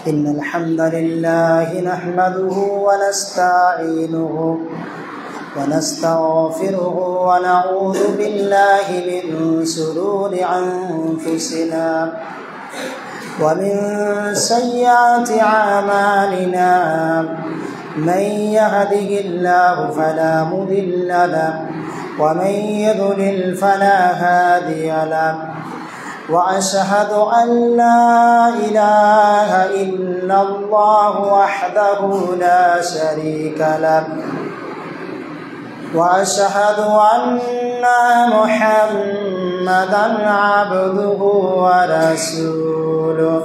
إن الحمد لله نحمده ونستعينه ونستغفره ونعوذ بالله من شرور أنفسنا ومن سيئات أعمالنا من يهده الله فلا مضل له ومن يضلل فلا هادي له وأشهد أن لا إله إلا الله وحده لا شريك له وأشهد أن محمدا عبده ورسوله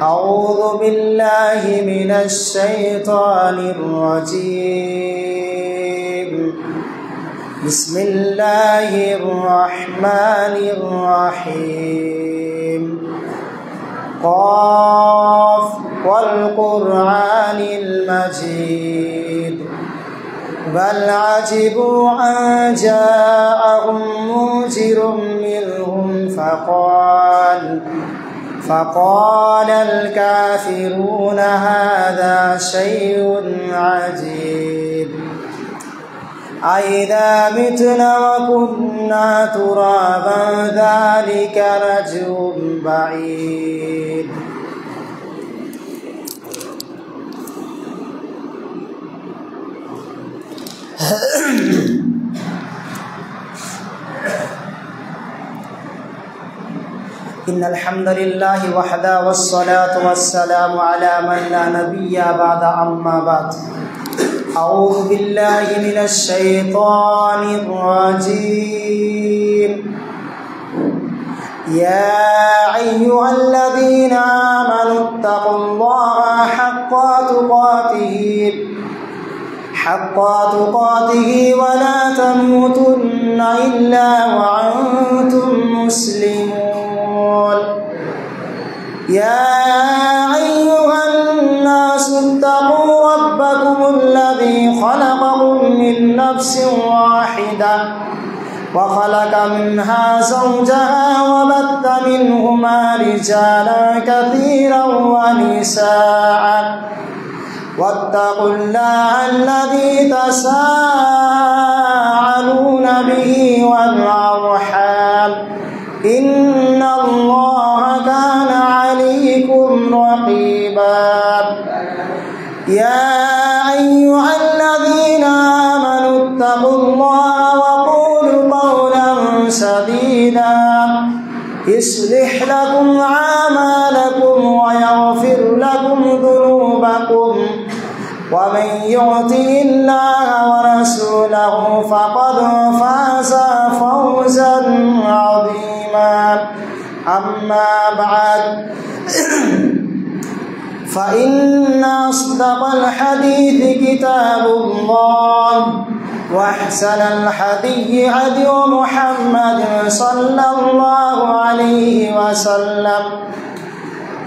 أعوذ بالله من الشيطان الرجيم بسم الله الرحمن الرحيم قاف والقرآن المجيد بل عجبوا أن جاءهم منذر منهم فقال الكافرون هذا شيء عجيب أإذا متنا وكنا ترابا ذلك رجع بعيد إن الحمد لله وحده والصلاة والسلام على من لا نبي بعد أما بعد أعوذ بالله من الشيطان الرجيم يا أيها الذين آمنوا اتقوا الله حق تقاته ولا تموتن إلا وأنتم مسلمون يا أيها الناس اتقوا ربكم الذي خلقكم من نفس واحدة وخلق منها زوجها وبث منهما رجالا كثيرا ونساء واتقوا الله الذي تساءلون به والأرحام إن الله كان عليكم رقيبا يا أيها الذين آمنوا اتقوا الله وقولوا قولا سديدا يصلح لكم أعمالكم ويغفر لكم ذنوبكم ومن يطع الله ورسوله فقد فاز فوزا عظيما أما بعد فإن أصدق الحديث كتاب الله وأحسن الحديث هدي محمد صلى الله عليه وسلم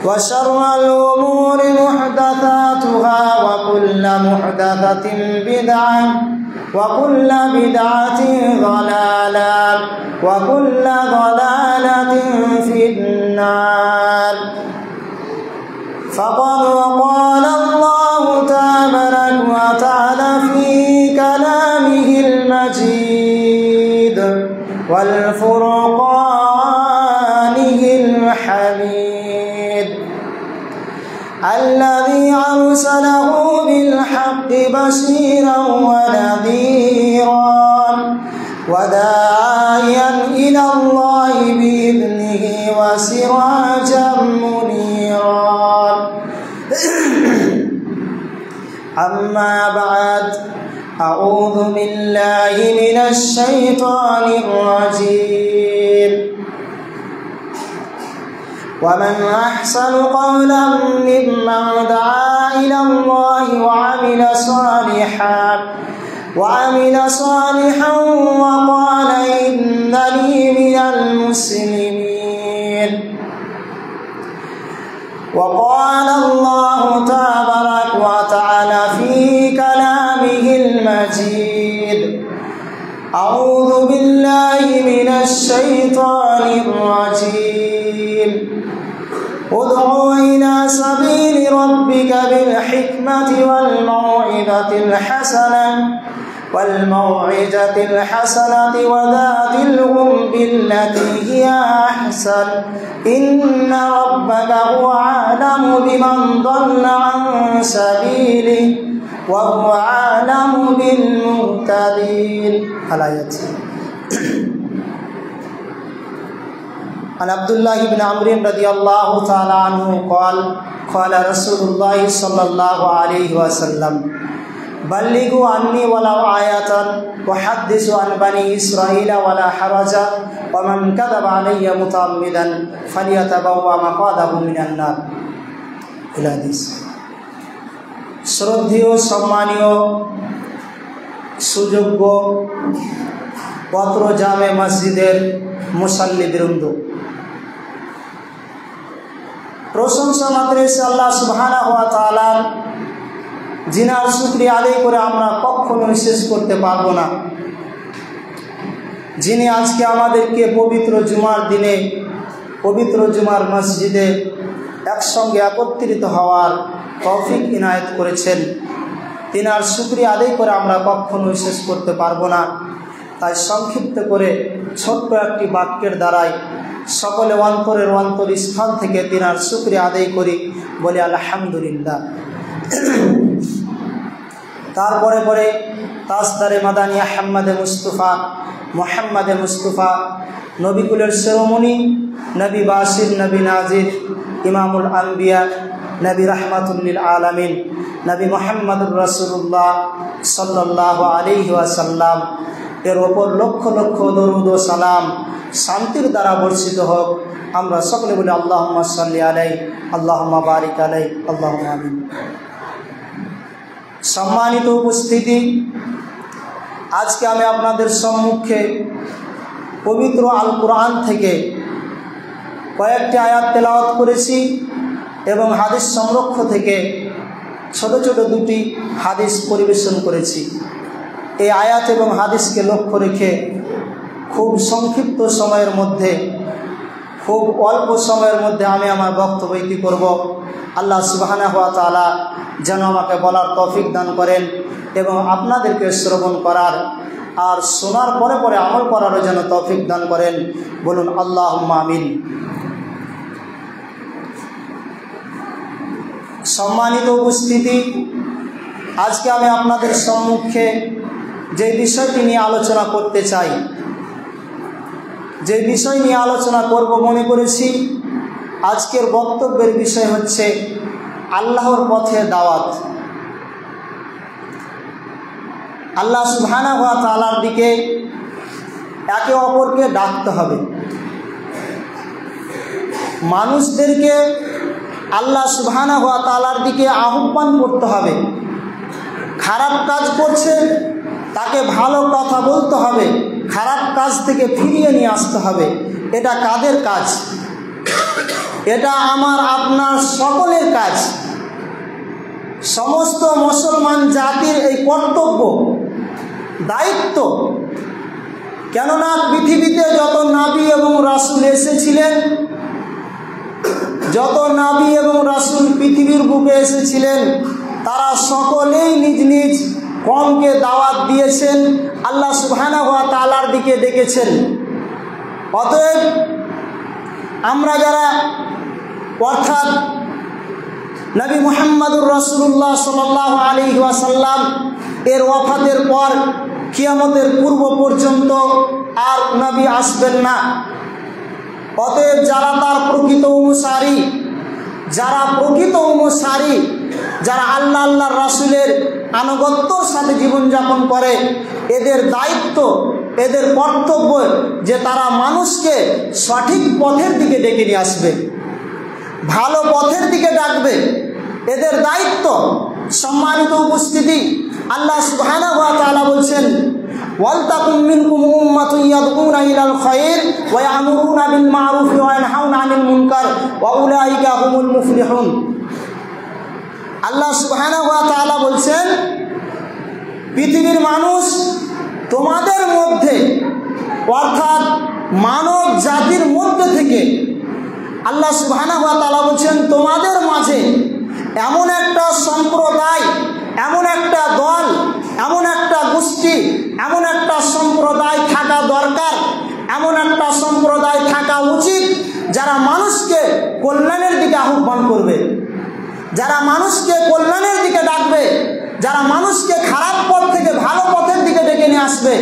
وشر الأمور محدثاتها وكل محدثة بدعة وكل بدعة ضلالة وكل ضلالة في النار فقد قال الله تبارك وتعالى في كلامه المجيد والفرقانه الحميد الذي أرسله بالحق بشيرا ونذيرا وداعيا إلى الله بإذنه وسراجا منيرا أما بعد أعوذ بالله من الشيطان الرجيم ومن أحسن قولا ممن دعا إلى الله وعمل صالحا وقال إنني من المسلمين وقال الله تبارك وتعالى في كلامه المجيد أعوذ بالله من الشيطان الرجيم ربك بالحكمة والموعظة الحسنة وجادلهم بالتي هي أحسن إن ربك هو أعلم بمن ضل عن سبيله وهو أعلم بالمهتدين. الآيات. عن عبد الله بن عمرو رضي الله تعالى عنه قال قال رسول الله صلى الله عليه وسلم بلغوا عني ولو آية وحدثوا عن بني إسرائيل ولا حرج ومن كذب علي متعمدا فليتبوأ مقعده من النار. إلى حديث. শ্রদ্ধেয় সম্মানীয় সুযোগ্য পত্র জামে মসজিদের মুসাল্লিবৃন্দ, প্রশংসা মাত্র আল্লাহ সুবহানাহু ওয়া তাআলার, জিনার শুকরিয়া আদায় করে আমরা কখনোই শেষ করতে পারবো না, যিনি আজকে আমাদেরকে পবিত্র জুমার দিনে পবিত্র জুমার মসজিদে একসঙ্গে একত্রিত হওয়ার তৌফিক ইনায়েত করেছেন। তিনার শুকরিয়া আদায় করে আমরা কখনোই শেষ করতে পারবো না। তাই সংক্ষিপ্ত করে ছোট্ট একটি বাক্যের দ্বারাই সকলে অন্তরের অন্তরস্থল থেকে তিনার শুকরিয়া আদায় করি, বলি আলহামদুলিল্লাহ। তারপরে পরে তাজদারে মাদানিয়া মোহাম্মদে মুস্তফা নবীকুলের শিরোমণি, নবী বাশির, নবী নাজির, ইমামুল আম্বিয়া, নবী রাহমাতুল্লিল আলামিন, নবী মুহাম্মদুর রাসূলুল্লাহ সাল্লাল্লাহু আলাইহি ওয়াসাল্লাম এর ওপর লক্ষ লক্ষ দরুদ ও সালাম শান্তির দ্বারা বর্ষিত হোক। আমরা সকলে বলি আল্লাহুম্মা সাল্লি আলাইহি, আল্লাহুম্মা বারিক আলাইহি, আল্লাহুম্মা আমিন। সম্মানিত উপস্থিতি, আজকে আমি আপনাদের সম্মুখে পবিত্র আল কোরআন থেকে কয়েকটি আয়াত তেলাওয়াত করেছি এবং হাদিস সংরক্ষ থেকে ছোট ছোট দুটি হাদিস পরিবেশন করেছি। এই আয়াত এবং হাদিসকে লক্ষ্য রেখে খুব সংক্ষিপ্ত সময়ের মধ্যে, খুব অল্প সময়ের মধ্যে আমি আমার বক্তব্য ইতি করব। আল্লাহ সুবহানাহু ওয়া তাআলা যেন আমাকে বলার তৌফিক দান করেন এবং আপনাদেরকে শ্রবণ করার আর শোনার পরে পরে আমল করারও যেন তৌফিক দান করেন। বলুন আল্লাহুম্মা আমিন। সম্মানিত উপস্থিতি, আজকে আমি আপনাদের সম্মুখে যে বিষয়টি নিয়ে আলোচনা করতে চাই, যে বিষয় নিয়ে আলোচনা করব মনে করেছি, আজকের বক্তব্যের বিষয় হচ্ছে আল্লাহর পথে দাওয়াত। আল্লাহ সুবহানাহু ওয়া তাআলার দিকে একে অপরকে ডাকতে হবে। মানুষদেরকে আল্লাহ সুবহানাহু ওয়া তাআলার দিকে আহ্বান করতে হবে। খারাপ কাজ করছে তাকে ভালো কথা বলতে হবে, খারাপ কাজ থেকে ফিরিয়ে নিয়ে আসতে হবে। এটা কাদের কাজ? এটা আমার আপনার সকলের কাজ। সমস্ত মুসলমান জাতির এই কর্তব্য, দায়িত্ব। কেননা পৃথিবীতে যত নবী এবং রাসূল এসেছিলেন, যত নবী এবং রাসূল পৃথিবীর বুকে এসেছিলেন, তারা সকলেই নিজ নিজ কওমকে দাওয়াত দিয়েছেন, আল্লাহ সুবহানাহু ওয়া তাআলার দিকে ডেকেছেন। অতএব আমরা যারা, অর্থাৎ নবী মুহাম্মদুর রাসূলুল্লাহ সাল্লাল্লাহু আলাইহি ওয়াসাল্লাম এর ওয়াফাতের পর কিয়ামতের পূর্ব পর্যন্ত আর নবী আসবেন না। অতএব যারা তার প্রকৃত অনুসারী, যারা আল্লাহর রাসূলের আনুগত্যের সাথে জীবনযাপন করে, এদের দায়িত্ব, এদের কর্তব্য যে তারা মানুষকে সঠিক পথের দিকে ডেকে নিয়ে আসবে, ভালো পথের দিকে ডাকবে, এদের দায়িত্ব। সম্মানিত উপস্থিতি, আল্লাহ সুবহানাহু ওয়া তাআলা বলছেন, ওয়ালতাকুম মিনকুম উম্মাতুন ইয়াদউনা ইলাল খায়র ওয়া ইয়ামুরুনা বিল মা'রুফি ওয়া ইয়ানহাউনা আনিল মুনকার ওয়া উলাইকা হুমুল মুফলিহুন। আল্লাহ সুবহানাহু ওয়া তাআলা বলছেন, পৃথিবীর মানুষ তোমাদের মধ্যে, অর্থাৎ মানব জাতির মধ্যে থেকে আল্লাহ সুবহানাহু ওয়া তাআলা বলছেন তোমাদের মাঝে এমন একটা সম্প্রদায়, এমন একটা দল, এমন একটা গোষ্ঠী, এমন একটা সম্প্রদায় থাকা দরকার, এমন একটা সম্প্রদায় থাকা উচিত যারা মানুষকে কল্যাণের দিকে আহ্বান করবে, যারা মানুষকে কল্যাণের দিকে ডাকবে, যারা মানুষকে খারাপ পথ থেকে ভালো পথের দিকে ডেকে নিয়ে আসবে,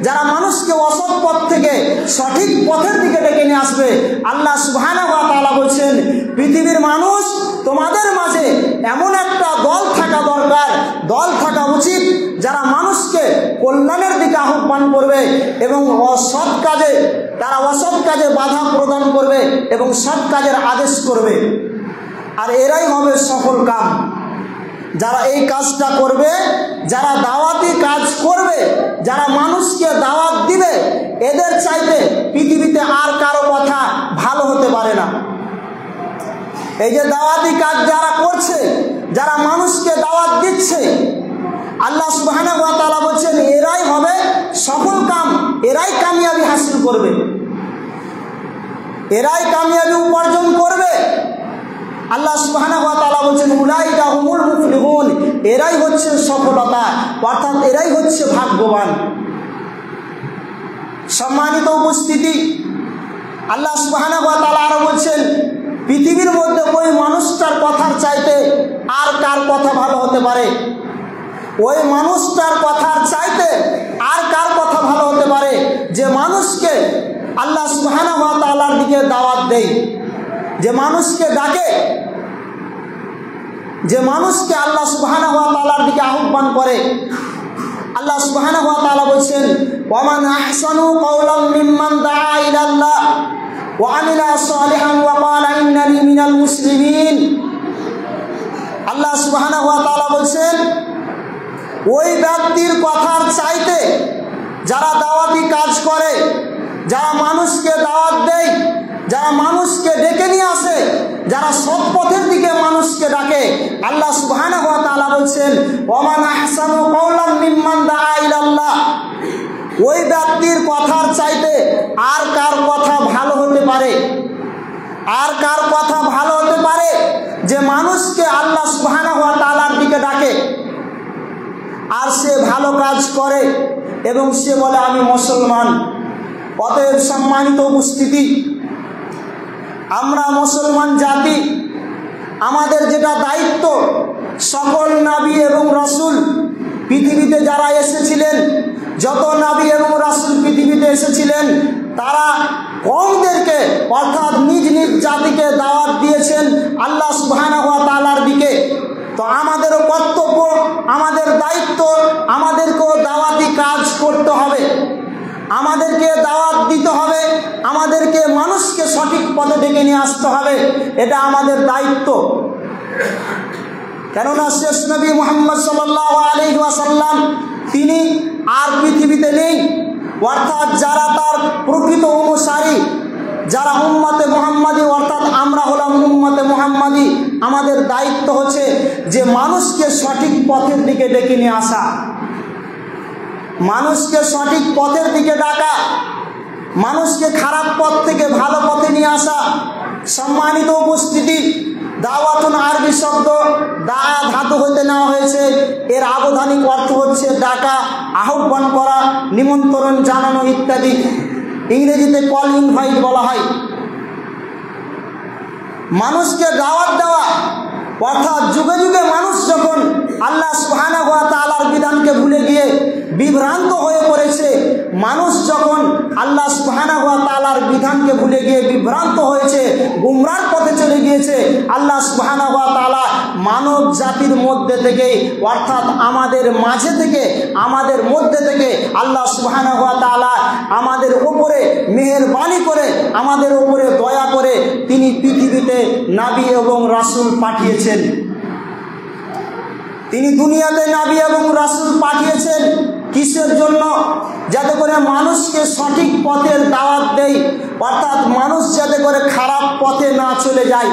যারা মানুষকে অসৎ পথ থেকে সঠিক পথের দিকে ডেকে নিয়ে আসবে। আল্লাহ সুবহানাহু ওয়া তাআলা বলছেন, পৃথিবীর মানুষ তোমাদের মাঝে এমন একটা দল থাকা দরকার, দল থাকা উচিত যারা মানুষকে কল্যাণের দিকে আহ্বান করবে এবং অসৎ কাজে, তারা অসৎ কাজে বাধা প্রদান করবে এবং সৎ কাজের আদেশ করবে। আর এরাই হবে সফল কাম। যারা এই কাজটা করবে, যারা দাওয়াতি কাজ করবে, যারা মানুষকে দাওয়াত দিবে, এদের চাইতে পৃথিবীতে আর কারো কথা ভালো হতে পারে না। এই যে দাওয়াতি কাজ যারা করছে, যারা মানুষকে দাওয়াত দিচ্ছে, আল্লাহ সুবহানাহু ওয়া তাআলা বলছেন এরাই হবে সফল কাম, এরাই কামিয়াবি হাসিল করবে, এরাই কামিয়াবি উপার্জন করবে। আল্লাহ সুবহানাহু ওয়া তাআলা বলছেন উলাইকা হুমুল মুফলিহুন, এরাই হচ্ছে সফলতা, অর্থাৎ এরাই হচ্ছে ভাগ্যবান। সম্মানিত উপস্থিতি, আল্লাহ সুবহানাহু ওয়া তাআলা আরো বলছেন পৃথিবীর মধ্যে ওই মানুষটার কথার চাইতে আর কার কথা ভালো হতে পারে? ওই মানুষটার কথার চাইতে আর কার কথা ভালো হতে পারে যে মানুষকে আল্লাহ সুবহানাহু ওয়া তাআলার দিকে দাওয়াত দেয়, যে মানুষকে ডাকে, যে মানুষকে আল্লাহ সুবহানাহু ওয়া তাআলার দিকে আহ্বান করে। আল্লাহ সুবহানাহু ওয়া তাআলা বলেন ওয়া মান আহসানু কাওলাম মিম্মান দাআ ইলাল্লাহ ওয়া আমিলা সালিহান ওয়া ক্বালা ইন্নানি মিনাল মুসলিমিন। আল্লাহ সুবহানাহু ওয়া তাআলা বলেন ওই ব্যক্তির কথার চাইতে যারা দাওয়াতি কাজ করে, যারা মানুষকে দাওয়াত দেয়, যারা মানুষকে ডেকে নিয়ে আসে, যারা সৎ পথের দিকে মানুষকে ডাকে, আল্লাহ সুবহানাহু ওয়া তাআলা বলছেন ওয়া মান আহসানু কাওলাম মিম্মান দাআ ইলাল্লাহ, ওই ব্যক্তির কথার চাইতে আর কার কথা ভালো হতে পারে? আর কার কথা ভালো হতে পারে যে মানুষকে আল্লাহ সুবহানাহু ওয়া তাআলার দিকে ডাকে আর সে ভালো কাজ করে এবং সে বলে আমি মুসলমান। অতএব সম্মানিত উপস্থিতি, আমরা মুসলমান জাতি, আমাদের যেটা দায়িত্ব, সকল নবী এবং রাসূল পৃথিবীতে যারা এসেছিলেন, যত নবী এবং রাসূল পৃথিবীতে এসেছিলেন, তারা কওমদেরকে অর্থাৎ নিজ নিজ জাতিকে দাওয়াত দিয়েছেন আল্লাহ সুবহানাহু ওয়া তাআলার দিকে। তো আমাদেরও কর্তব্য, আমাদের দায়িত্ব, আমাদেরকেও দাওয়াতি কাজ করতে হবে, আমাদেরকে দাওয়াত দিতে হবে, আমাদেরকে মানুষকে সঠিক পথে ডেকে নিয়ে আসতে হবে, এটা আমাদের দায়িত্ব। কেননা শেষ নবী মুহাম্মদ সাল্লাল্লাহু আলাইহি ওয়াসাল্লাম তিনি আর পৃথিবীতে নেই, অর্থাৎ যারা তার প্রকৃত অনুসারী, যারা উম্মতে মুহাম্মাদি, অর্থাৎ আমরা হলাম উম্মতে মুহাম্মাদি, আমাদের দায়িত্ব হচ্ছে যে মানুষকে সঠিক পথের দিকে ডেকে নিয়ে আসা, মানুষকে সঠিক পথের দিকে ডাকা, মানুষকে খারাপ পথ থেকে ভালো পথে নিয়ে আসা। সম্মানিত উপস্থিতি, দাওয়াতুন আরবি শব্দ দা ধাতু হতে নেওয়া হয়েছে, এর আবধানিক অর্থ হচ্ছে ডাকা, আহ্বান করা, নিমন্ত্রণ জানানো ইত্যাদি। ইংরেজিতে কল ইনভাইট বলা হয়। মানুষকে দাওয়াত দেওয়া, অর্থাৎ যুগে যুগে মানুষ যখন আল্লাহ সুবহানাহু ওয়া তাআলার বিধানকে ভুলে গিয়ে বিভ্রান্ত হয়ে পড়েছে, মানুষ যখন আল্লাহ সুবহানাহু ওয়া তাআলার বিধানকে ভুলে গিয়ে বিভ্রান্ত হয়েছে, গুমরাহর পথে চলে গিয়েছে, আল্লাহ সুবহানাহু ওয়া তাআলা মানব জাতির মধ্যে থেকে, অর্থাৎ আমাদের মাঝে থেকে, আমাদের মধ্যে থেকে আল্লাহ সুবহানাহু ওয়া তাআলা আমাদের উপরে মেহেরবানি করে, আমাদের উপরে দয়া করে তিনি পৃথিবীতে নবী এবং রাসূল পাঠিয়েছেন। তিনি দুনিয়াতে নবী এবং রাসূল পাঠিয়েছেন কিসের জন্য? যাতে করে মানুষকে সঠিক পথের দাওয়াত দেয়, অর্থাৎ মানুষ যাতে করে খারাপ পথে না চলে যায়।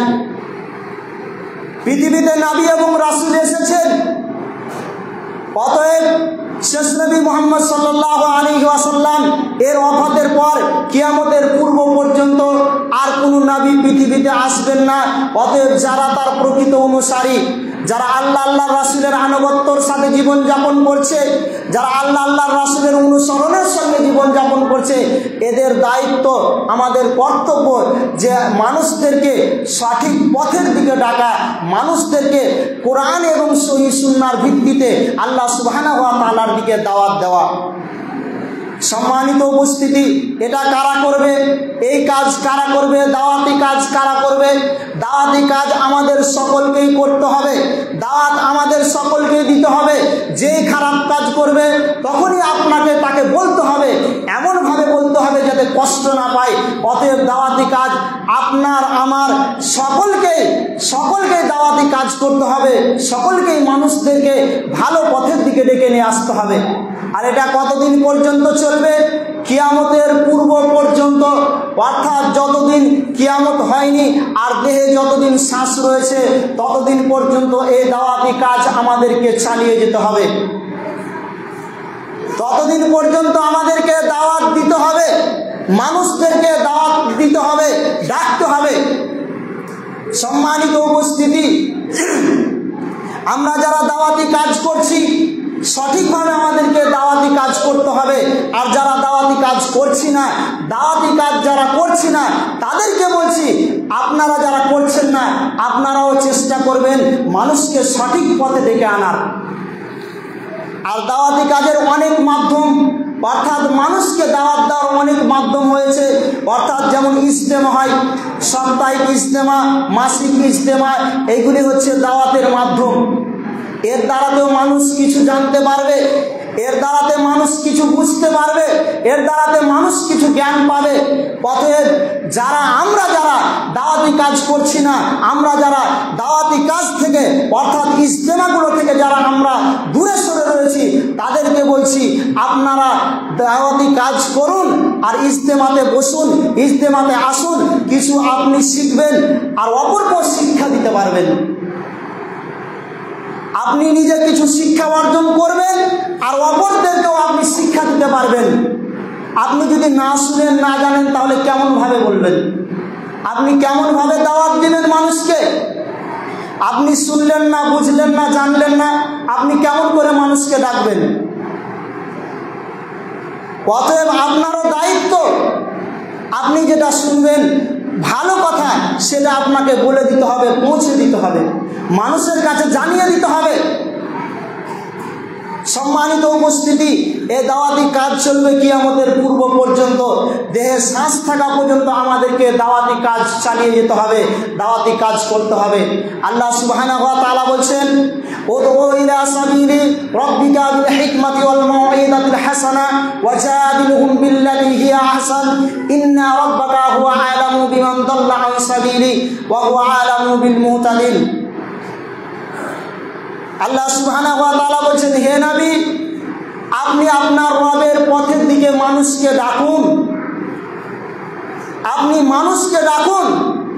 পৃথিবীতে নবী এবং রাসূল এসেছেন, অতএব শেষ নবী মুহাম্মদ সাল্লাল্লাহু আলাইহি ওয়াসাল্লাম এর ওফাতের পর কিয়ামতের পূর্ব পর্যন্ত আর কোনো নবী পৃথিবীতে আসবেন না। অতএব যারা তার প্রকৃত অনুসারী, যারা আল্লাহ আল্লাহর রাসূলের আনুগত্যর সাথে জীবন যাপন করছে, যারা আল্লাহ আল্লাহর রাসূলের অনুসরণের সঙ্গে জীবন যাপন করছে, এদের দায়িত্ব, আমাদের কর্তব্য যে মানুষদেরকে সঠিক পথের দিকে ডাকা, মানুষদেরকে কোরআন এবং সহিহ সুন্নাহর ভিত্তিতে আল্লাহ সুবহানাহু ওয়া তাআলার দিকে দাওয়াত দেওয়া। সম্মানিত উপস্থিতি, এটা কারা করবে? এই কাজ কারা করবে? দাওয়াতি কাজ কারা করবে? দাওয়াতি কাজ আমাদের সকলকেই করতে হবে, দাওয়াত আমাদের সকলকেই দিতে হবে। যেই খারাপ কাজ করবে তখনই আপনাকে তাকে বলতে হবে, এমনভাবে বলতে হবে যাতে কষ্ট না পায়। অতএব দাওয়াতি কাজ আপনার আমার সকলকেই দাওয়াতি কাজ করতে হবে, সকলকেই মানুষদেরকে ভালো পথের দিকে ডেকে নিয়ে আসতে হবে। আর এটা কতদিন পর্যন্ত চলবে? কিয়ামতের পূর্ব পর্যন্ত, অর্থাৎ যতদিন কিয়ামত হয়নি আর দেহে যতদিন শ্বাস রয়েছে ততদিন পর্যন্ত এই দাওয়াতি কাজ আমাদেরকে চালিয়ে যেতে হবে। ততদিন পর্যন্ত আমাদেরকে দাওয়াত দিতে হবে, মানুষদেরকে দাওয়াত দিতে হবে, ডাকতে হবে। সম্মানিত উপস্থিতি, আমরা যারা দাওয়াতি কাজ করছি সঠিকভাবে আমাদেরকে দাওয়াতি কাজ করতে হবে। আর যারা দাওয়াতি কাজ করছি না, দাওয়াতি কাজ যারা করছি না তাদেরকে বলছি, আপনারা যারা করছেন না আপনারাও চেষ্টা করবেন মানুষকে সঠিক পথে ডেকে আনার। আর দাওয়াতি কাজের অনেক মাধ্যম, অর্থাৎ মানুষকে দাওয়াত দেওয়ার অনেক মাধ্যম হয়েছে। অর্থাৎ যেমন ইজতেমা হয়, সাপ্তাহিক ইজতেমা, মাসিক ইজতেমা, এইগুলি হচ্ছে দাওয়াতের মাধ্যম। এর দ্বারাতেও মানুষ কিছু জানতে পারবে, এর দ্বারাতে মানুষ কিছু বুঝতে পারবে, এর দ্বারাতে মানুষ কিছু জ্ঞান পাবে। অতএব আমরা যারা দাওয়াতি কাজ করছি না, আমরা যারা দাওয়াতি কাজ থেকে অর্থাৎ ইজতেমাগুলো থেকে যারা আমরা দূরে সরে রয়েছি তাদেরকে বলছি, আপনারা দাওয়াতি কাজ করুন আর ইজতেমাতে বসুন, ইজতেমাতে আসুন, কিছু আপনি শিখবেন আর অপরকে শিক্ষা দিতে পারবেন। আপনি নিজে কিছু শিক্ষা অর্জন করবেন আর অপরদেরকেও আপনি শিক্ষা দিতে পারবেন। আপনি যদি না শুনেন, না জানেন, তাহলে কেমনভাবে বলবেন? আপনি কেমনভাবে দাওয়াত দিবেন মানুষকে? আপনি শুনলেন না, বুঝলেন না, জানলেন না, আপনি কেমন করে মানুষকে ডাকবেন? অতএব আপনারও দায়িত্ব, আপনি যেটা শুনবেন ভালো কথা সেটা আপনাকে বলে দিতে হবে, পৌঁছে দিতে হবে, মানুষের কাছে জানিয়ে দিতে হবে। সম্মানিত উপস্থিতি, এই দাওয়াতি কাজ চলবে কিয়ামতের পূর্ব পর্যন্ত, দেহে শ্বাস থাকা পর্যন্ত আমাদেরকে দাওয়াতি কাজ চালিয়ে যেতে হবে, দাওয়াতি কাজ করতে হবে। আল্লাহ সুবহানাহু ওয়া তাআলা বলছেন, উদউ ইলা সাবিলি রাব্বিকা বিল হিকমাতি ওয়াল মাউইযাতিল হাসানা ওয়াজাদিলহুম বিল্লাতী হিয়া আহসান ইন্না রাব্বাকা হুয়া আ'লামু বিমান দাল্লা আন সাবিলি ওয়া হুয়া আ'লামু বিল মুহতাদিন। আল্লাহ সুবহানাহু ওয়া তাআলা বলছেন, হে নবী, আপনি আপনার রবের পথের দিকে মানুষকে ডাকুন, আপনি মানুষকে ডাকুন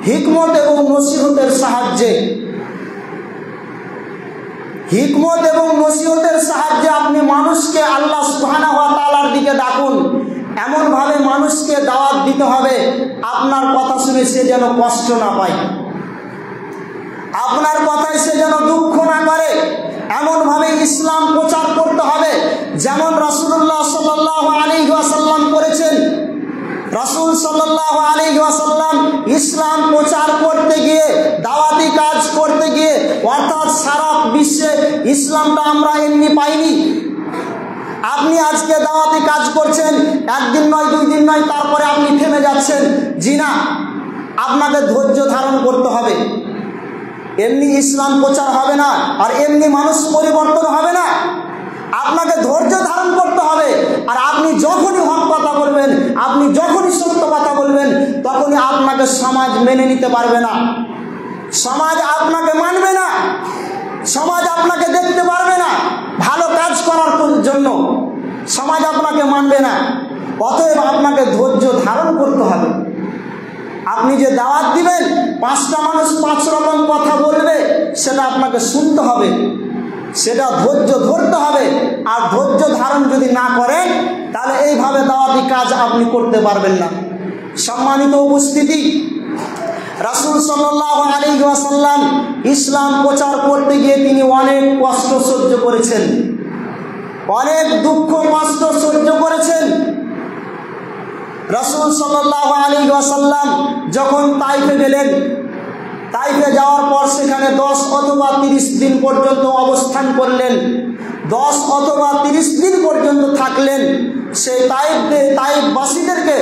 হিকমত এবং নসিহতের সাহায্যে। হিকমত এবং নসিহতের সাহায্যে আপনি মানুষকে আল্লাহ সুবহানাহু ওয়া তাআলার দিকে ডাকুন। এমনভাবে মানুষকে দাওয়াত দিতে হবে আপনার কথা শুনে সে যেন কষ্ট না পায়, আপনার কথায় সে যেন দুঃখ না করে। এমনভাবে ইসলাম প্রচার করতে হবে যেমন রাসূলুল্লাহ সাল্লাল্লাহু আলাইহি ওয়াসাল্লাম করেছেন। রাসূল সাল্লাল্লাহু আলাইহি ওয়াসাল্লাম ইসলাম প্রচার করতে গিয়ে, দাওয়াতি কাজ করতে গিয়ে, অর্থাৎ সারা বিশ্বে ইসলামটা আমরা এমনি পাইনি। আপনি আজকে দাওয়াতি কাজ করছেন, একদিন নয়, 2 দিন নয়, তারপরে আপনি থেমে যাচ্ছেন। জি না, আপনাকে ধৈর্য ধারণ করতে হবে। এমনি ইসলাম প্রচার হবে না আর এমনি মানুষ পরিবর্তন হবে না। আপনাকে ধৈর্য ধারণ করতে হবে। আর আপনি যখনই হক কথা বলবেন, আপনি যখনই সত্য কথা বলবেন, তখনই আপনাকে সমাজ মেনে নিতে পারবে না, সমাজ আপনাকে মানবে না, সমাজ আপনাকে দেখতে পারবে না ভালো কাজ করার জন্য, সমাজ আপনাকে মানবে না। অতএব আপনাকে ধৈর্য ধারণ করতে হবে। আপনি যে দাওয়াত দিবেন, 5টা মানুষ 5 রকম কথা বলবে, সেটা আপনাকে শুনতে হবে, সেটা ধৈর্য ধরতে হবে। আর ধৈর্য ধারণ যদি না করেন তাহলে এইভাবে দাওয়াতি কাজ আপনি করতে পারবেন না। সম্মানিত উপস্থিতি, রাসূল সাল্লাল্লাহু আলাইহি ওয়াসাল্লাম ইসলাম প্রচার করতে গিয়ে তিনি অনেক কষ্ট সহ্য করেছেন, অনেক দুঃখ কষ্ট সহ্য করেছেন। রাসূল সাল্লাল্লাহু আলাইহি ওয়াসাল্লাম যখন তাইফে গেলেন, তাইফে যাওয়ার পর সেখানে 10 অথবা 30 দিন পর্যন্ত অবস্থান করলেন, 10 অথবা 30 দিন পর্যন্ত থাকলেন। সেই তাইফবাসীদেরকে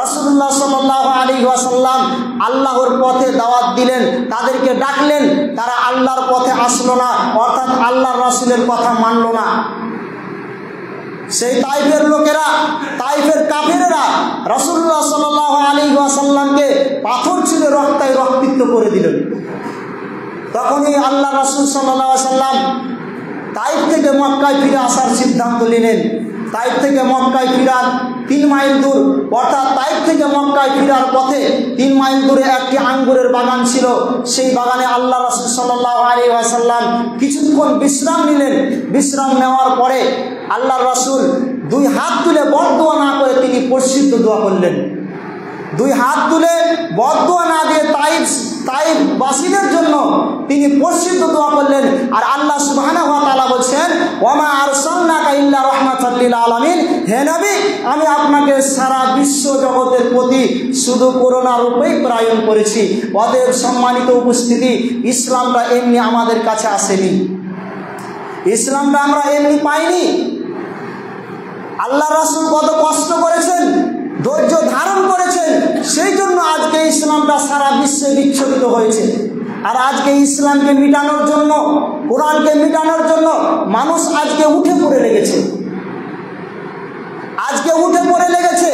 রাসূলুল্লাহ সাল্লাল্লাহু আলাইহি ওয়াসাল্লাম আল্লাহর পথে দাওয়াত দিলেন, তাদেরকে ডাকলেন। তারা আল্লাহর পথে আসলো না, অর্থাৎ আল্লাহর রাসূলের কথা মানল না। সেই তাইফের লোকেরা, তাইফের কাফেরেরা রাসূলুল্লাহ সাল্লাল্লাহু আলাইহি ওয়াসাল্লামকে পাথর ছুঁড়ে রক্তায় রক্তিত করে দিলেন। তখনই আল্লাহ রাসূল সাল্লাল্লাহু আলাইহি ওয়াসাল্লাম তাইফ থেকে মক্কায় ফিরে আসার সিদ্ধান্ত নিলেন। তাইফ থেকে মক্কায় ফিরার 3 মাইল দূর, অর্থাৎ তাইফ থেকে মক্কায় ফিরার পথে 3 মাইল দূরে একটি আঙ্গুরের বাগান ছিল। সেই বাগানে আল্লাহ রাসূল সাল্লাল্লাহু আলাইহি ওয়াসাল্লাম কিছুক্ষণ বিশ্রাম নিলেন। বিশ্রাম নেওয়ার পরে আল্লাহ রাসূল 2 হাত তুলে বদদুয়া না করে তিনি প্রসিদ্ধ দোয়া করলেন। 2 হাত তুলে বদদুয়া না দিয়ে তাইফবাসীদের জন্য তিনি প্রসিদ্ধ দোয়া করলেন। আর আল্লাহ সুবহানাহু ওয়া তাআলা বলছেন, ওয়ামা আরসালনাকা ইল্লা রাহমাতাল লিল আলামিন, হে নবী আমি আপনাকে সারা বিশ্ব জগতের প্রতি শুধু করুণা রূপেই প্রেরণ করেছি। অতএব সম্মানিত উপস্থিতি, ইসলামটা এমনি আমাদের কাছে আসেনি, ইসলামটা আমরা এমনি পাইনি। আল্লাহ রাসূল কত কষ্ট করেছেন, ধৈর্য ধারণ করেছেন, সেই জন্য আজকে ইসলামটা সারা বিশ্বে বিচ্ছুরিত হয়েছে। আর আজকে ইসলামকে মিটানোর জন্য, কোরআনকে মিটানোর জন্য মানুষ আজকে উঠে পড়ে লেগেছে, আজকে উঠে পড়ে লেগেছে।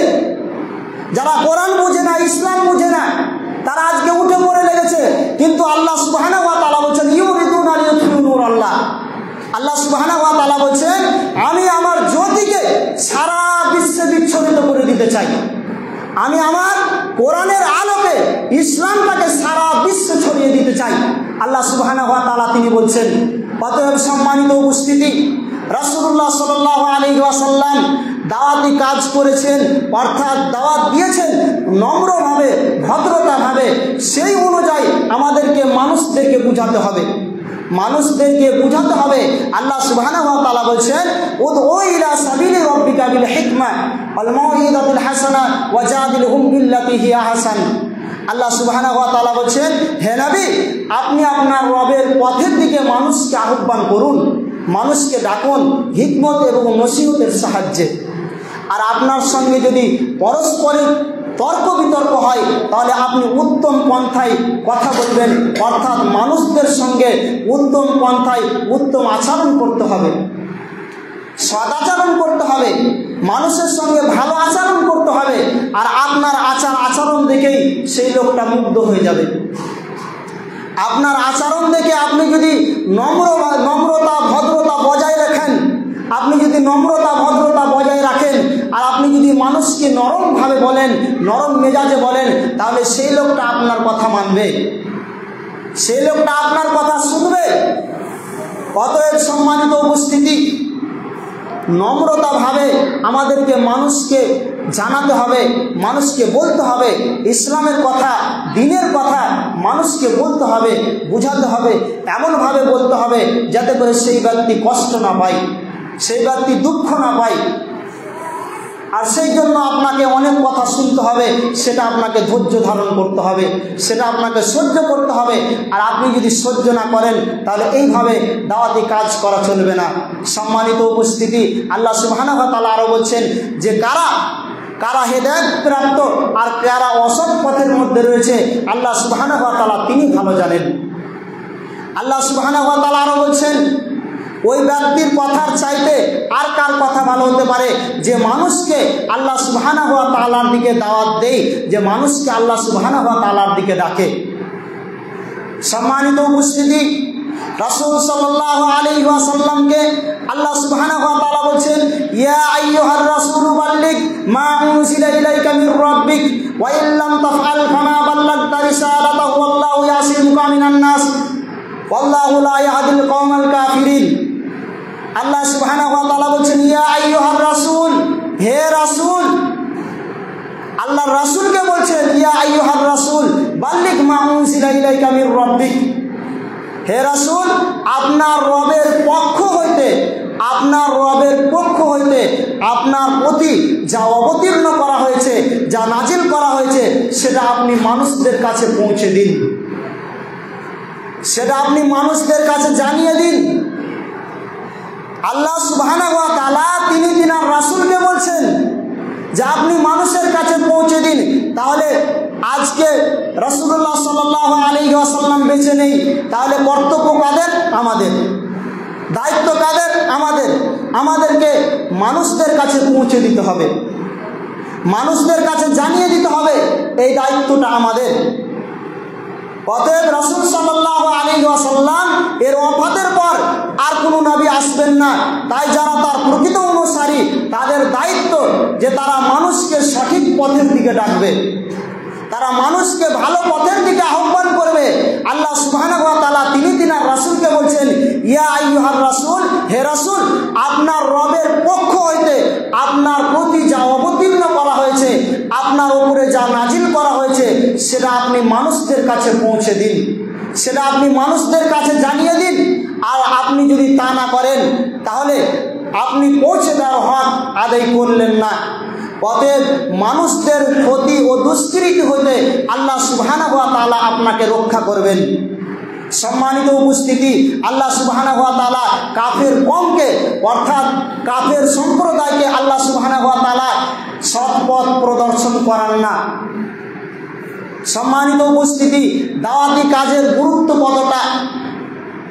যারা কোরআন বুঝে না, ইসলাম বুঝে না, তারা আজকে উঠে পড়ে লেগেছে। কিন্তু আল্লাহ সুবহানাহু ওয়া তাআলা বলেছেন, ইউরিদুনা লিইউতফিউ নূরাল্লাহ। আল্লাহ সুবহানাহু ওয়া তাআলা বলেছেন, আমি আমার জ্যোতিকে সারা বিশ্বে বিচ্ছুরিত করে দিতে চাই। আমি আমার কোরআনের আলোকে ইসলামটাকে সারা বিশ্বে ছড়িয়ে দিতে চাই। আল্লাহ সুবহানাহু ওয়া তাআলা তিনি বলছেন। অতএব সম্মানিত উপস্থিতি, রাসূলুল্লাহ সাল্লাল্লাহু আলাইহি ওয়াসাল্লাম দাওয়াতি কাজ করেছেন, অর্থাৎ দাওয়াত দিয়েছেন নম্রভাবে, ভদ্রতাভাবে। সেই অনুযায়ী আমাদেরকে মানুষদেরকে বুঝাতে হবে, মানুষদেরকে বুঝাতে হবে। আল্লাহ সুবহানাহু ওয়া তাআলা বলছেন, উদউ ইলা সাবিলি রাব্বিকা বিল হিকমা ওয়াল মাউইযাতিল হাসানা ওয়াজাদিলহুম বিল্লাতি হিয়া আহসান। আল্লাহ সুবহানাহু ওয়া তাআলা বলছেন, হে নবী আপনি আপনার রবের পথের দিকে মানুষকে আহ্বান করুন, মানুষকে ডাকুন হিকমত এবং নসিহতের সাহায্যে। আর আপনার সঙ্গে যদি পরস্পরের তর্ক বিতর্ক হয়, তাহলে আপনি উত্তম পন্থায় কথা বলবেন, অর্থাৎ মানুষদের সঙ্গে উত্তম পন্থায় উত্তম আচরণ করতে হবে, সদাচরণ করতে হবে, মানুষের সঙ্গে ভালো আচরণ করতে হবে। আর আপনার আচরণ দেখেই সেই লোকটা মুগ্ধ হয়ে যাবে। আপনার আচরণ দেখে আপনি যদি নম্রতা ভদ্রতা বজায় রাখেন, আপনি যদি নম্রতা ভদ্রতা বজায় রাখেন, আর আপনি যদি মানুষকে নরমভাবে বলেন, নরম মেজাজে বলেন, তাহলে সেই লোকটা আপনার কথা মানবে, সেই লোকটা আপনার কথা শুনবে। অতএব সম্মানিত উপস্থিতি, নম্রতাভাবে আমাদেরকে মানুষকে জানাতে হবে, মানুষকে বলতে হবে ইসলামের কথা, দ্বীনের কথা মানুষকে বলতে হবে, বুঝাতে হবে। এমনভাবে বলতে হবে যাতে করে সেই ব্যক্তি কষ্ট না পায়, সেই ব্যক্তি দুঃখ না পায়। আর সেই জন্য আপনাকে অনেক কথা শুনতে হবে, সেটা আপনাকে ধৈর্য ধারণ করতে হবে, সেটা আপনাকে সহ্য করতে হবে। আর আপনি যদি সহ্য না করেন, তাহলে এইভাবে দাওয়াতি কাজ করা চলবে না। সম্মানিত উপস্থিতি, আল্লাহ সুবহানাহু ওয়া তাআলা আরও বলছেন যে কারা হেদায়েত প্রাপ্ত আর কারা অসৎ পথের মধ্যে রয়েছে, আল্লাহ সুবহানাহু ওয়া তাআলা তিনি ভালো জানেন। আল্লাহ সুবহানাহু ওয়া তাআলা আরও বলছেন, ওই ব্যক্তির কথার চাইতে আর কার কথা ভালো হতে পারে যে মানুষকে আল্লাহ সুবহানাহু ওয়া তাআলার দিকে দাওয়াত দেয়, যে মানুষকে আল্লাহ সুবহানাহু ওয়া তাআলার দিকে ডাকে। সম্মানিত উপস্থিতি, রাসূল সাল্লাল্লাহু আলাইহি ওয়াসাল্লামকে আল্লাহ সুবহানাহু ওয়া তাআলা বলেন, ইয়া আইয়ুহার রাসূলু বাল্লিগ মা উনজিলা ইলাইকা মির রাব্বিক ওয়া ইল্লাম তাফআল ফামা বাল্লাগতা রিসালাতাহু ওয়াল্লাহু ইয়াসিমুকা মিনান নাস ওয়াল্লাহু লা ইয়াহদিল কওমাল কাফিরিন। আল্লাহ সুবহানাহু ওয়া তাআলা বলেন, ইয়া আইয়ুহার রাসূল, হে রাসূল। আল্লাহর রাসূলকে বলছেন ইয়া আইয়ুহার রাসূল বাল্লিগ মা উনজিলা ইলাইকা মির রাব্বিক, হে রাসূল আপনার রবের পক্ষ হইতে আপনার প্রতি যা অবতীর্ণ করা হয়েছে, যা নাজিল করা হয়েছে, সেটা আপনি মানুষদের কাছে পৌঁছে দিন, সেটা আপনি মানুষদের কাছে জানিয়ে দিন। আল্লাহ সুবহানাহু ওয়া তাআলা তিনি তিনার রাসূলকে বলছেন যে আপনি মানুষের কাছে পৌঁছে দিন। তাহলে আজকে রাসূলুল্লাহ সাল্লাল্লাহু আলাইহি ওয়াসাল্লাম বেঁচে নেই, তাহলে কর্তব্য কাদের? আমাদের। দায়িত্ব কাদের? আমাদের। আমাদেরকে মানুষদের কাছে পৌঁছে দিতে হবে, মানুষদের কাছে জানিয়ে দিতে হবে, এই দায়িত্বটা আমাদের। অতএব রাসূল সাল্লাল্লাহু আলাইহি ওয়াসাল্লাম এর ওফাতের পর আর কোনো নবী আসবেন না। তাই যারা তার প্রকৃত অনুসারী তাদের দায়িত্ব যে তারা মানুষকে সঠিক পথের দিকে ডাকবে, তারা মানুষকে ভালো পথের দিকে আহ্বান করবে। আল্লাহ সুবহানাহু ওয়া তাআলা তিনি তিনার রাসূলকে বলছেন ইয়া আইয়ুহার রাসূল, হে রাসূল আপনার রবের পক্ষ হইতে আপনার প্রতি যা অবতীর্ণ করা হয়েছে, আপনার উপরে যা নাজিল করা হয়েছে, সেটা আপনি মানুষদের কাছে পৌঁছে দিন, সেটা আপনি মানুষদের কাছে জানিয়ে দিন। আর আপনি যদি তা না করেন তাহলে আপনি পৌঁছে দেওয়ার হক আদায় করলেন না। অতএব মানুষদের ক্ষতি ও দুষ্কৃতি হইতে আল্লাহ সুবহানাহু ওয়া তাআলা আপনাকে রক্ষা করবেন। সম্মানিত উপস্থিতি, আল্লাহ সুবহানাহু ওয়া তাআলা কাফের কওমকে অর্থাৎ কাফের সম্প্রদায়কে আল্লাহ সুবহানাহু ওয়া তাআলা সৎ পথ প্রদর্শন করান না। সম্মানিত উপস্থিতি, দাওয়াতি কাজের গুরুত্ব কতটা,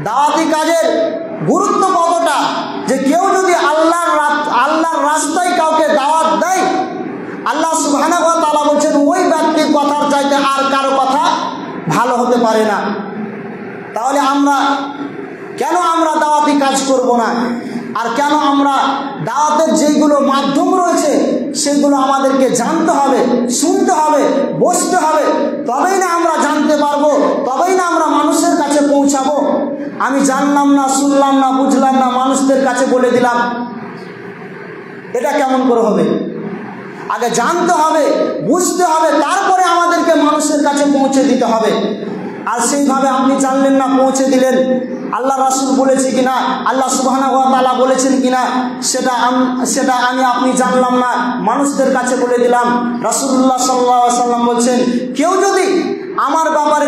দাওয়াতি কাজের গুরুত্ব কতটা, যে কেউ যদি আল্লাহর রাস্তায় কাউকে দাওয়াত দেয়, আল্লাহ সুবহানাহু ওয়া তাআলা বলছেন ওই ব্যক্তির কথার চাইতে আর কারো কথা ভালো হতে পারে না। তাহলে কেন আমরা দাওয়াতি কাজ করব না? আর কেন আমরা দাওয়াতের যেগুলো মাধ্যম রয়েছে সেগুলো আমাদেরকে জানতে হবে, শুনতে হবে, বসতে হবে, তবেই না আমরা জানতে পারবো, তবেই না আমরা মানুষের কাছে পৌঁছাবো। আমি জানলাম না, শুনলাম না, বুঝলাম না, মানুষদের কাছে বলে দিলাম, এটা কেমন করে হবে? আগে জানতে হবে, বুঝতে হবে, তারপরে আমাদেরকে মানুষের কাছে পৌঁছে দিতে হবে। আর সেইভাবে আপনি জানলেন না, পৌঁছে দিলেন, আল্লাহ রাসূল বলেছে কিনা, আল্লাহ সুবহানাহু ওয়া তাআলা বলেছেন কিনা সেটা আমি আপনি জানলাম না, মানুষদের কাছে বলে দিলাম। রাসূলুল্লাহ সাল্লাল্লাহু আলাইহি ওয়াসাল্লাম বলছেন কেউ যদি আমার ব্যাপারে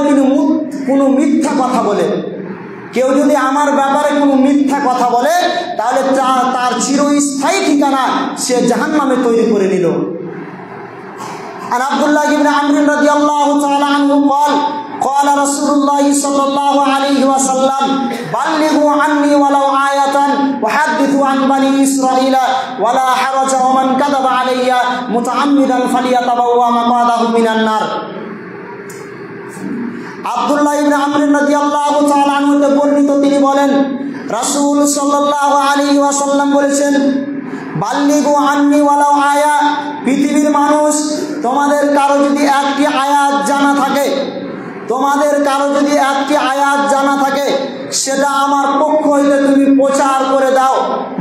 কোনো মিথ্যা কথা বলে, কেউ যদি আমার ব্যাপারে কোনো মিথ্যা কথা বলে, তাহলে তার চিরস্থায়ী ঠিকানা সে জাহান্নামে তৈরি করে নিল। আর আব্দুল্লাহ ইবনে আমর রাদিয়াল্লাহু তাআলা আনহু قال رسول الله صلى الله عليه وسلم بلغوا عني ولو آية وحدثوا عن بني إسرائيل ولا حرج ومن كذب علي متعمدا فليتبوأ مقعده من النار। আব্দুল্লাহ ইবনে আমর রাদিয়াল্লাহু তাআলা আনহু থেকে বর্ণিত, তিনি বলেন রাসূল সাল্লাল্লাহু আলাইহি ওয়াসাল্লাম বলেছেন বাল্লিগু আন্নি ওয়ালাউ আয়া, পৃথিবীর মানুষ তোমাদের কারো যদি একটি আয়াত জানা থাকে, তোমাদের কারো যদি একটি আয়াত জানা থাকে, সেটা আমার পক্ষ হইতে তুমি প্রচার করে দাও,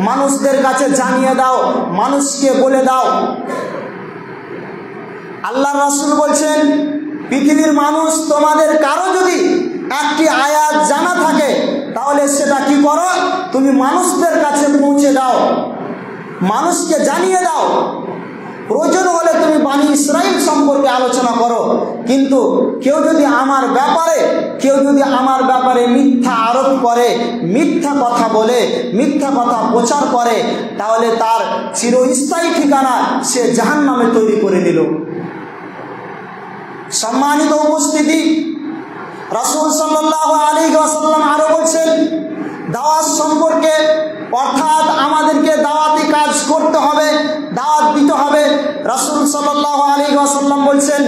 মানুষদের কাছে জানিয়ে দাও, মানুষকে বলে দাও। আল্লাহর রাসূল বলছেন পৃথিবীর মানুষ তোমাদের কারো যদি একটি আয়াত জানা থাকে, তাহলে সেটা কি করো? তুমি মানুষদের কাছে পৌঁছে দাও, মানুষকে জানিয়ে দাও। প্রয়োজন হলে তুমি বনী ইসরাইল সম্পর্কে আলোচনা করো, কিন্তু কেউ যদি আমার ব্যাপারে মিথ্যা আরোপ করে, মিথ্যা কথা বলে, মিথ্যা কথা প্রচার করে, তাহলে তার চিরস্থায়ী ঠিকানা সে জাহান্নামে তৈরি করে নিল। সম্মানিত উপস্থিতি, রাসূল সাল্লাল্লাহু আলাইহি ওয়াসাল্লাম আরো বলছেন দাওয়াত সম্পর্কে, অর্থাৎ আমাদেরকে দাওয়াতি কাজ করতে হবে, দাওয়াত দিতে হবে। রাসূল সাল্লাল্লাহু আলাইহি ওয়াসাল্লাম বলছেন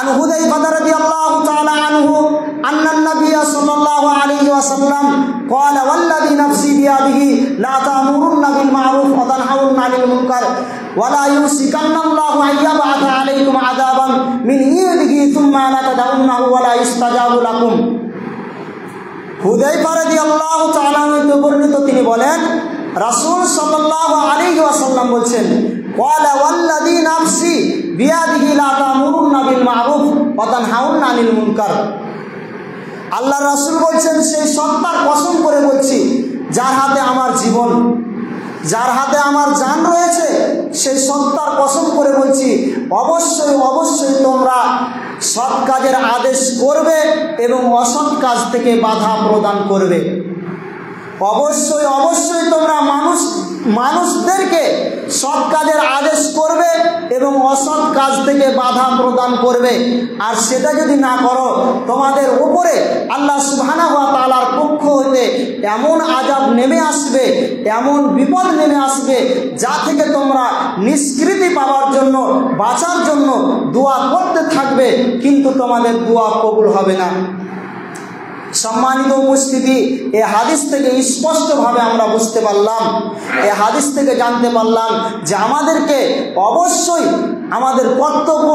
আন হুযায়ফা রাদিয়াল্লাহু তাআলা আনহু আন্নান নাবিয়্য সাল্লাল্লাহু আলাইহি ওয়াসাল্লাম ক্বালা ওয়াল্লাযী নাফসি বিয়াদিহি লা তা'মুরুন্না বিল মা'রুফ ওয়া তানহাউনা 'আনিল মুনকার ওয়া লা ইউসিকান্নাল্লাহু আন ইয়াব'আথা 'আলাইকুম 'আযাবান মিন ইনদিহি সুম্মা লা তাদউন্নাহু ওয়া লা ইস্তাজাবু লাকুম। হুযায়ফা রাদিয়াল্লাহু তাআলা হতে বর্ণিত, তিনি বলেন রাসূল সাল্লাল্লাহু আলাইহি ওয়াসাল্লাম বলছেন ওয়ালা ওয়াল্লাযী নাফসি বিয়াদিহি লা তা'মুরুনা বিল মা'রুফ ওয়া তানহাউনা আনিল মুনকার। আল্লাহ রাসূল বলছেন, সেই সত্তার কসম করে বলছি যার হাতে আমার জীবন, যার হাতে আমার জান রয়েছে, সেই সত্তার কসম করে বলছি অবশ্যই অবশ্যই তোমরা সৎ কাজের আদেশ করবে এবং অসৎ কাজ থেকে বাধা প্রদান করবে। অবশ্যই অবশ্যই তোমরা মানুষদেরকে সৎ কাজের আদেশ করবে এবং অসৎ কাজ থেকে বাধা প্রদান করবে। আর সেটা যদি না করো, তোমাদের উপরে আল্লাহ সুবহানাহু ওয়া তাআলার পক্ষ হতে এমন আযাব নেমে আসবে, এমন বিপদ নেমে আসবে, যা থেকে তোমরা নিষ্কৃতি পাওয়ার জন্য, বাঁচার জন্য দোয়া করতে থাকবে, কিন্তু তোমাদের দোয়া কবুল হবে না। সম্মানিত উপস্থিতি, এই হাদিস থেকে স্পষ্টভাবে আমরা বুঝতে পারলাম, এই হাদিস থেকে জানতে পারলাম যে আমাদেরকে অবশ্যই আমাদের কর্তব্য,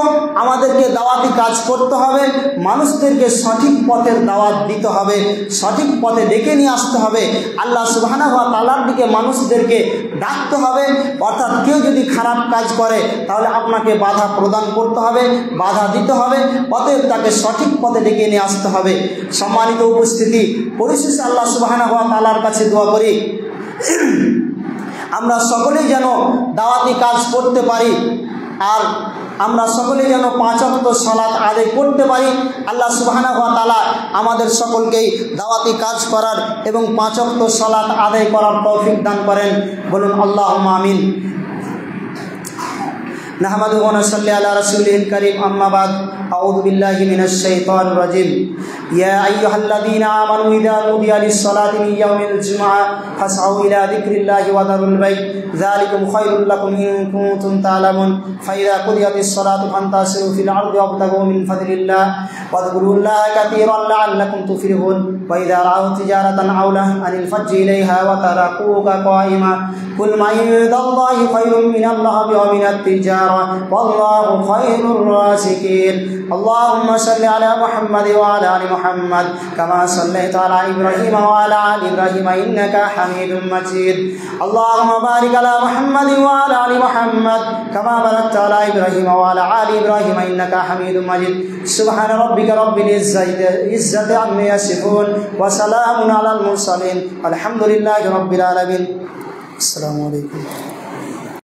আমাদেরকে দাওয়াতি কাজ করতে হবে, মানুষদেরকে সঠিক পথের দাওয়াত দিতে হবে, সঠিক পথে ডেকে নিয়ে আসতে হবে, আল্লাহ সুবহানাহু ওয়া তাআলার দিকে মানুষদেরকে ডাকতে হবে। অর্থাৎ কেউ যদি খারাপ কাজ করে তাহলে আপনাকে বাধা প্রদান করতে হবে, বাধা দিতে হবে, অতএব তাকে সঠিক পথে ডেকে নিয়ে আসতে হবে। সম্মানিত উপস্থিতি, পরিশেষে আল্লাহ সুবহানাহু ওয়া তাআলার কাছে দোয়া করি আমরা সকলেই যেন দাওয়াতি কাজ করতে পারি, আর আমরা সকলে যেন 5 ওয়াক্ত সালাত আদায় করতে পারি। আল্লাহ সুবহানাহু ওয়া তাআলা আমাদের সকলকেই দাওয়াতি কাজ করার এবং 5 ওয়াক্ত সালাত আদায় করার তৌফিক দান করেন। বলুন আল্লাহুম্মা আমিন। নাহমাদুহু ওয়া নুসাল্লি আলা রাসূলিল কারীম, আম্মা বাদ। আউযু বিল্লাহি মিনাশ শাইতানির রাজীম। ইয়া আইয়ুহাল্লাযীনা আমানু ইযা নুদিয়া লিস-সালাতি মিন ইয়াউমিল জুমআহ ফাসআউ ইলা যিকরিল্লাহি ওয়া যারুল বাইত যালিকুম খায়রুল লাকুম ইন কুনতুম তা'লামুন। ফাইযা কুদিয়াতিস-সালাতু ফান্তাশিরু ফিল আরদি ওয়াবতাগু মিন ফাদলিল্লাহ ওয়াযকুরুল্লাহা কাতীরান লা'আল্লাকুম তুফলিহুন। ওয়া ইযা রাআউ তিজারাতান আও লাহওয়ান আনিল-ফাজ্জি ইলাইহা ওয়া তারাকুকা কায়িমা কুল মা ইনদাল্লাহি খায়রুম মিনাল্লাহি ওয়া মিনাত-তিজারা ওয়াল্লাহু খায়রুর রাযিকিন। اللهم صل على محمد وعلى ال محمد كما صليت على ابراهيم وعلى ال ابراهيم انك حميد مجيد. اللهم بارك على محمد وعلى ال محمد كما باركت على ابراهيم وعلى ال ابراهيم انك حميد مجيد. سبحان ربك رب العزة عما يصفون وسلام على المرسلين والحمد لله رب العالمين. السلام عليكم.